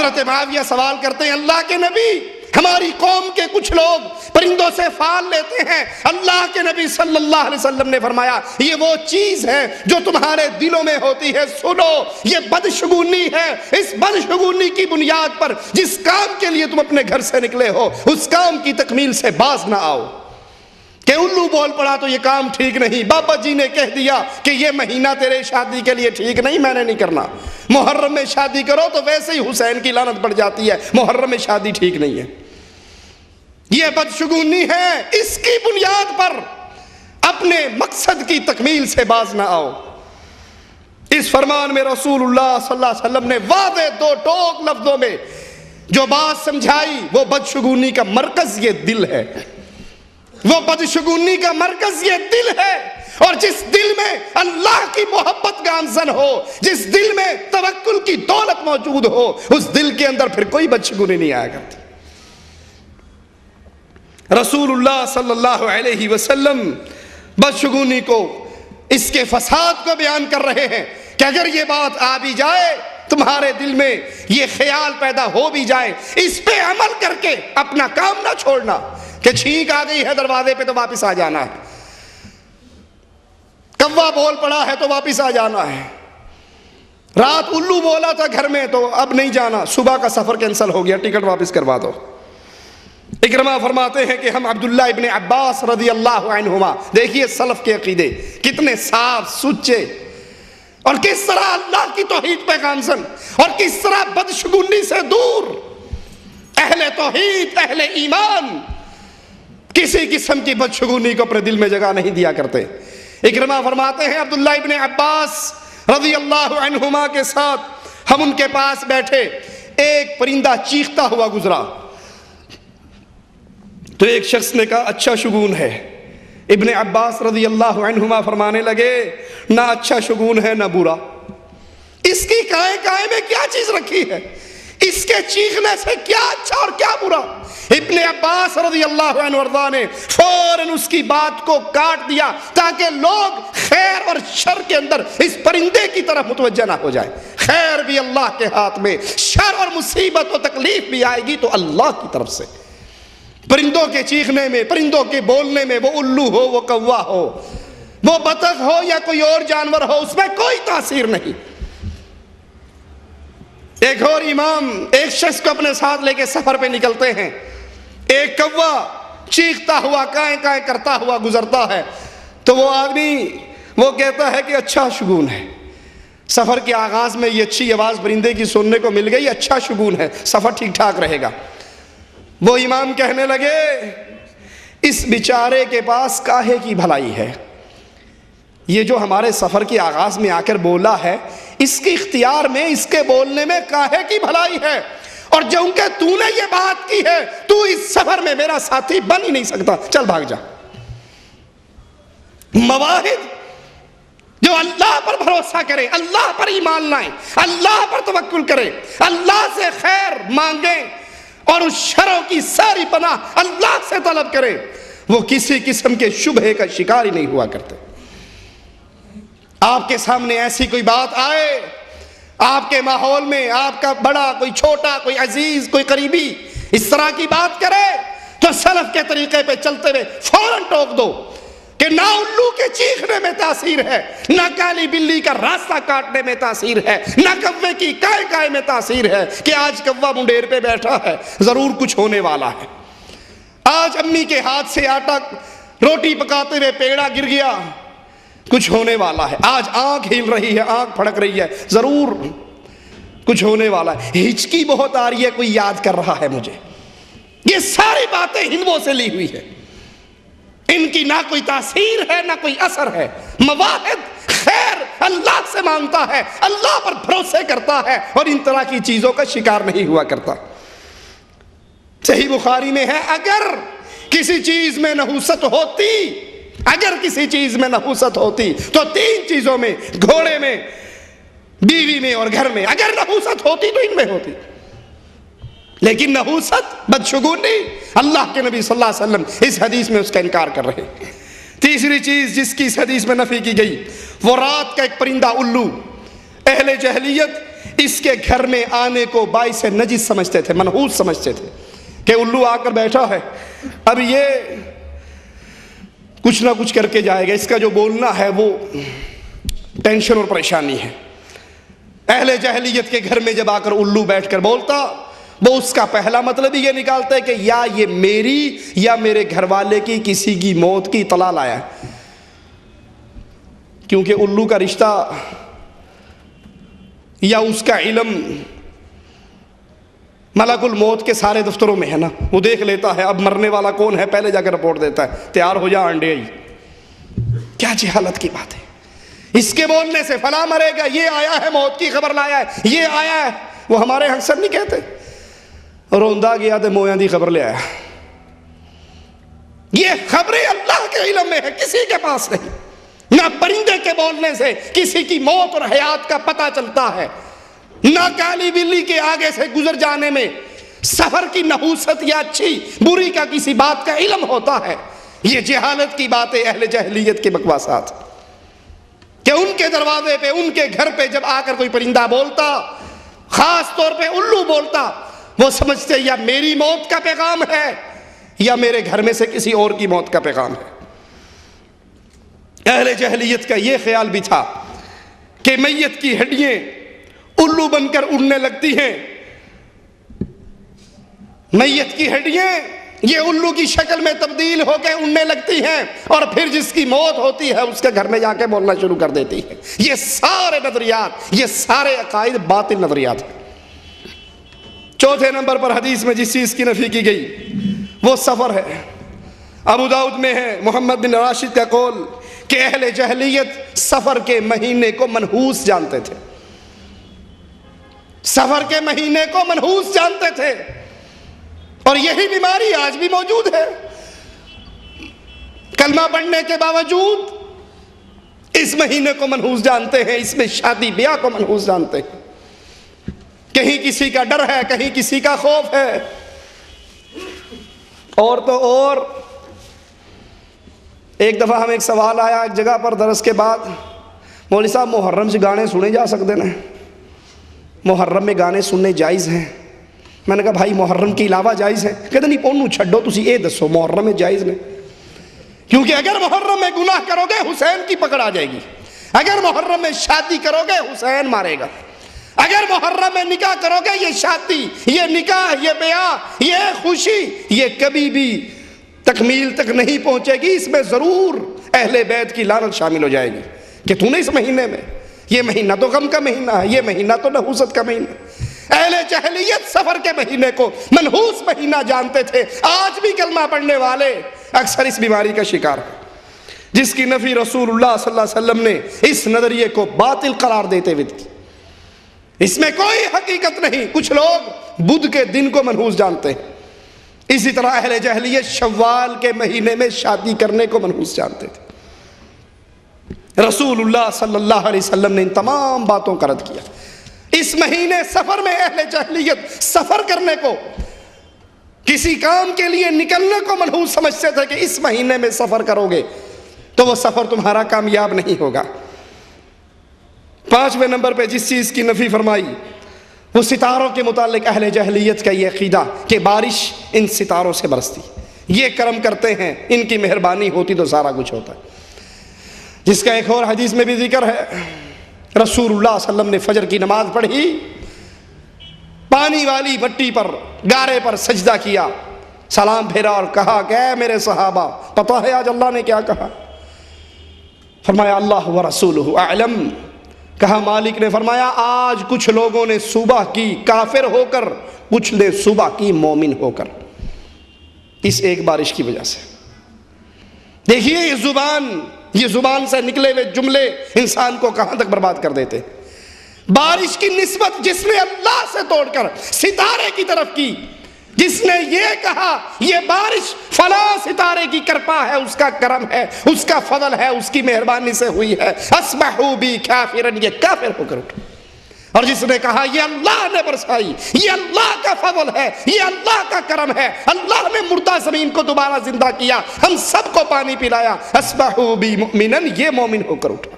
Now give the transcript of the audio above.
حضرت معاویہ سوال کرتے ہیں اللہ کے نبی ہماری قوم کے کچھ لوگ پرندوں سے فال لیتے ہیں، اللہ کے نبی صلی اللہ علیہ وسلم نے فرمایا یہ وہ چیز ہے جو تمہارے دلوں میں ہوتی ہے، سنو یہ بدشگونی ہے، اس بدشگونی کی بنیاد پر جس کام کے لیے تم اپنے گھر سے نکلے ہو اس کام کی تکمیل سے باز نہ آؤ۔ کہ الو بول پڑا تو یہ کام ٹھیک نہیں، بابا جی نے کہہ دیا کہ یہ مہینہ تیرے شادی کے لیے ٹھیک نہیں، میں نے نہیں کرنا، محرم میں شادی کرو تو ویسے ہی حسین کی لعنت پڑ جاتی ہے، محرم میں شادی ٹھیک نہیں ہے، یہ بدشگونی ہے، اس کی بنیاد پر اپنے مقصد کی تکمیل سے باز نہ آؤ۔ اس فرمان میں رسول اللہ صلی اللہ علیہ وسلم نے واضح دو ٹوک لفظوں میں جو بات سمجھائی، وہ بدشگونی کا مرکز یہ دل ہے، وہ بدشگونی کا مرکز یہ دل ہے، اور جس دل میں اللہ کی محبت گامزن ہو، جس دل میں توکل کی دولت موجود ہو، اس دل کے اندر پھر کوئی بدشگونی نہیں آیا کرتی۔ رسول اللہ صلی اللہ علیہ وسلم بدشگونی کو، اس کے فساد کو بیان کر رہے ہیں کہ اگر یہ بات آ بھی جائے تمہارے دل میں، یہ خیال پیدا ہو بھی جائے، اس پہ عمل کر کے اپنا کام نہ چھوڑنا کہ چھینک آ گئی ہے دروازے پہ تو واپس آ جانا ہے، کوا بول پڑا ہے تو واپس آ جانا ہے، رات الو بولا تھا گھر میں تو اب نہیں جانا، صبح کا سفر کینسل ہو گیا، ٹکٹ واپس کروا دو۔ اکرمہ فرماتے ہیں کہ ہم عبداللہ ابن عباس رضی اللہ عنہما، دیکھیے سلف کے عقیدے کتنے صاف سچے، اور کس طرح اللہ کی توحید پہ گامزن، اور کس طرح بدشگونی سے دور، اہل توحید اہل ایمان کسی قسم کی بدشگونی کو اپنے دل میں جگہ نہیں دیا کرتے۔ اکرمہ فرماتے ہیں عبداللہ ابن عباس رضی اللہ عنہما کے ساتھ ہم ان کے پاس بیٹھے، ایک پرندہ چیختا ہوا گزرا تو ایک شخص نے کہا اچھا شگون ہے۔ ابن عباس رضی اللہ عنہما فرمانے لگے نہ اچھا شگون ہے نہ برا، اس کی کائیں کائیں میں کیا چیز رکھی ہے، اس کے چیخنے سے کیا اچھا اور کیا برا۔ ابن عباس رضی اللہ عنہ وارضاہ نے فوراً اس کی بات کو کاٹ دیا تاکہ لوگ خیر اور شر کے اندر اس پرندے کی طرف متوجہ نہ ہو جائے، خیر بھی اللہ کے ہاتھ میں، شر اور مصیبت و تکلیف بھی آئے گی تو اللہ کی طرف سے۔ پرندوں کے چیخنے میں، پرندوں کے بولنے میں، وہ الو ہو، وہ کوا ہو، وہ بطخ ہو یا کوئی اور جانور ہو، اس میں کوئی تاثیر نہیں۔ ایک اور امام ایک شخص کو اپنے ساتھ لے کے سفر پہ نکلتے ہیں، ایک کوا چیختا ہوا کائیں کائیں کرتا ہوا گزرتا ہے تو وہ آدمی وہ کہتا ہے کہ اچھا شگون ہے، سفر کے آغاز میں یہ اچھی آواز پرندے کی سننے کو مل گئی، اچھا شگون ہے، سفر ٹھیک ٹھاک رہے گا۔ وہ امام کہنے لگے اس بیچارے کے پاس کاہے کی بھلائی ہے، یہ جو ہمارے سفر کے آغاز میں آ کر بولا ہے اس کے اختیار میں، اس کے بولنے میں کاہے کی بھلائی ہے، اور جو ان کے تو نے یہ بات کی ہے تو اس سفر میں میرا ساتھی بن ہی نہیں سکتا، چل بھاگ جا۔ مواہد جو اللہ پر بھروسہ کرے، اللہ پر ایمان لائیں، اللہ پر توکل کرے، اللہ سے خیر مانگیں اور اس شروں کی ساری پناہ اللہ سے طلب کرے، وہ کسی قسم کے شبہے کا شکار ہی نہیں ہوا کرتے۔ آپ کے سامنے ایسی کوئی بات آئے، آپ کے ماحول میں آپ کا بڑا، کوئی چھوٹا، کوئی عزیز، کوئی قریبی اس طرح کی بات کرے تو سلف کے طریقے پہ چلتے ہوئے فوراً ٹوک دو کہ نہ الو کے چیخنے میں تاثیر ہے، نہ کالی بلی کا راستہ کاٹنے میں تاثیر ہے، نہ کوے کی کائے کائے میں تاثیر ہے کہ آج کوا منڈیر پہ بیٹھا ہے ضرور کچھ ہونے والا ہے، آج امی کے ہاتھ سے آٹا روٹی پکاتے ہوئے پیڑا گر گیا کچھ ہونے والا ہے، آج آنکھ ہل رہی ہے، آنکھ پھڑک رہی ہے ضرور کچھ ہونے والا ہے، ہچکی بہت آ رہی ہے کوئی یاد کر رہا ہے مجھے۔ یہ ساری باتیں ہندوؤں سے لی ہوئی ہے، ان کی نہ کوئی تاثیر ہے نہ کوئی اثر ہے۔ مواہد خیر اللہ سے مانگتا ہے، اللہ پر بھروسے کرتا ہے اور ان طرح کی چیزوں کا شکار نہیں ہوا کرتا۔ صحیح بخاری میں ہے اگر کسی چیز میں نحوست ہوتی، اگر کسی چیز میں نحوست ہوتی تو تین چیزوں میں، گھوڑے میں، بیوی میں اور گھر میں، اگر نحوست ہوتی تو ان میں ہوتی، لیکن نحوست بدشگونی، اللہ کے نبی صلی اللہ علیہ وسلم اس حدیث میں اس کا انکار کر رہے۔ تیسری چیز جس کی اس حدیث میں نفی کی گئی وہ رات کا ایک پرندہ الو، اہل جہلیت اس کے گھر میں آنے کو باعث نجس سمجھتے تھے، منحوس سمجھتے تھے کہ الو آ کر بیٹھا ہے، اب یہ کچھ نہ کچھ کر کے جائے گا، اس کا جو بولنا ہے وہ ٹینشن اور پریشانی ہے۔ اہل جاہلیت کے گھر میں جب آ کر الو بیٹھ کر بولتا، وہ اس کا پہلا مطلب ہی یہ نکالتے کہ یا یہ میری یا میرے گھر والے کی کسی کی موت کی اطلاع لایا ہے، کیونکہ الو کا رشتہ یا اس کا علم ملک الموت کے سارے دفتروں میں ہے نا، وہ دیکھ لیتا ہے اب مرنے والا کون ہے، پہلے جا کر رپورٹ دیتا ہے، تیار ہو جا انڈے ہی۔ کیا جہالت کی بات ہے، اس کے بولنے سے فلاں مرے گا، یہ آیا ہے موت کی خبر لایا ہے، یہ آیا ہے۔ وہ ہمارے اکثر نہیں کہتے روندا گیا تو مویاں دی خبر لے آیا۔ یہ خبریں اللہ کے علم میں ہے، کسی کے پاس نہیں۔ نہ پرندے کے بولنے سے کسی کی موت اور حیات کا پتہ چلتا ہے، نہ کالی بلی کے آگے سے گزر جانے میں سفر کی نحوست یا اچھی بری کا کسی بات کا علم ہوتا ہے۔ یہ جہالت کی باتیں، اہل جاہلیت کے بکواسات، کہ ان کے دروازے پہ، ان کے گھر پہ جب آ کر کوئی پرندہ بولتا، خاص طور پہ الو بولتا، وہ سمجھتے یا میری موت کا پیغام ہے یا میرے گھر میں سے کسی اور کی موت کا پیغام ہے۔ اہل جاہلیت کا یہ خیال بھی تھا کہ میت کی ہڈیاں الو بن کر اڑنے لگتی ہیں، میت کی ہڈیاں یہ الو کی شکل میں تبدیل ہو کے اڑنے لگتی ہیں، اور پھر جس کی موت ہوتی ہے اس کے گھر میں جا کے بولنا شروع کر دیتی ہے۔ یہ سارے نظریات، یہ سارے عقائد باطل نظریات ہیں۔ چوتھے نمبر پر حدیث میں جس چیز کی نفی کی گئی وہ سفر ہے۔ ابو داؤد میں ہے محمد بن راشد کا قول کہ اہل جاہلیت سفر کے مہینے کو منحوس جانتے تھے، سفر کے مہینے کو منحوس جانتے تھے، اور یہی بیماری آج بھی موجود ہے۔ کلمہ پڑھنے کے باوجود اس مہینے کو منحوس جانتے ہیں، اس میں شادی بیاہ کو منحوس جانتے ہیں۔ کہیں کسی کا ڈر ہے، کہیں کسی کا خوف ہے، اور تو اور ایک دفعہ ہمیں ایک سوال آیا ایک جگہ پر درس کے بعد، مولوی صاحب محرم سے گانے سنے جا سکتے ہیں؟ محرم میں گانے سننے جائز ہیں؟ میں نے کہا بھائی محرم کے علاوہ جائز ہے؟ کہتے نہیں پونو چھڈو تسی اے دسو محرم میں جائز نہیں، کیونکہ اگر محرم میں گناہ کرو گے حسین کی پکڑ آ جائے گی، اگر محرم میں شادی کرو گے حسین مارے گا، اگر محرم میں نکاح کرو گے یہ شادی، یہ نکاح، یہ بیاہ، یہ خوشی، یہ کبھی بھی تکمیل تک نہیں پہنچے گی، اس میں ضرور اہل بیت کی لعنت شامل ہو جائے گی کہ تو نے اس مہینے میں، یہ مہینہ تو غم کا مہینہ ہے، یہ مہینہ تو نحوست کا مہینہ ہے۔ اہل جاہلیت سفر کے مہینے کو منحوس مہینہ جانتے تھے۔ آج بھی کلمہ پڑھنے والے اکثر اس بیماری کا شکار ہیں، جس کی نفی رسول اللہ صلی اللہ علیہ وسلم نے اس نظریے کو باطل قرار دیتے ہوئے کی۔ اس میں کوئی حقیقت نہیں۔ کچھ لوگ بدھ کے دن کو منحوس جانتے ہیں، اسی طرح اہل جاہلیت شوال کے مہینے میں شادی کرنے کو منحوس جانتے تھے۔ رسول اللہ صلی اللہ علیہ وسلم نے ان تمام باتوں کا رد کیا۔ اس مہینے سفر میں اہل جاہلیت سفر کرنے کو، کسی کام کے لیے نکلنے کو منحوس سمجھتے تھے کہ اس مہینے میں سفر کرو گے تو وہ سفر تمہارا کامیاب نہیں ہوگا۔ پانچویں نمبر پہ جس چیز کی نفی فرمائی وہ ستاروں کے متعلق اہل جاہلیت کا یہ عقیدہ کہ بارش ان ستاروں سے برستی، یہ کرم کرتے ہیں، ان کی مہربانی ہوتی تو سارا کچھ ہوتا ہے، جس کا ایک اور حدیث میں بھی ذکر ہے۔ رسول اللہ صلی اللہ علیہ وسلم نے فجر کی نماز پڑھی، پانی والی مٹی پر، گارے پر سجدہ کیا، سلام پھیرا اور کہا کہ اے میرے صحابہ، پتہ ہے آج اللہ نے کیا کہا؟ فرمایا اللہ و رسولہ اعلم۔ کہا مالک نے فرمایا آج کچھ لوگوں نے صبح کی کافر ہو کر، کچھ نے صبح کی مومن ہو کر، اس ایک بارش کی وجہ سے۔ دیکھیے یہ زبان سے نکلے ہوئے جملے انسان کو کہاں تک برباد کر دیتے۔ بارش کی نسبت جس نے اللہ سے توڑ کر ستارے کی طرف کی، جس نے یہ کہا یہ بارش فلاں ستارے کی کرپا ہے، اس کا کرم ہے، اس کا فضل ہے، اس کی مہربانی سے ہوئی ہے، اصبحوا بی کافرن، یہ کافر ہو کر اٹھا۔ اور جس نے کہا یہ اللہ نے برسائی، یہ اللہ کا فضل ہے، یہ اللہ کا کرم ہے، اللہ نے مردہ زمین کو دوبارہ زندہ کیا، ہم سب کو پانی پلایا، اصبحوا بی مؤمنن، یہ مومن ہو کر اٹھا۔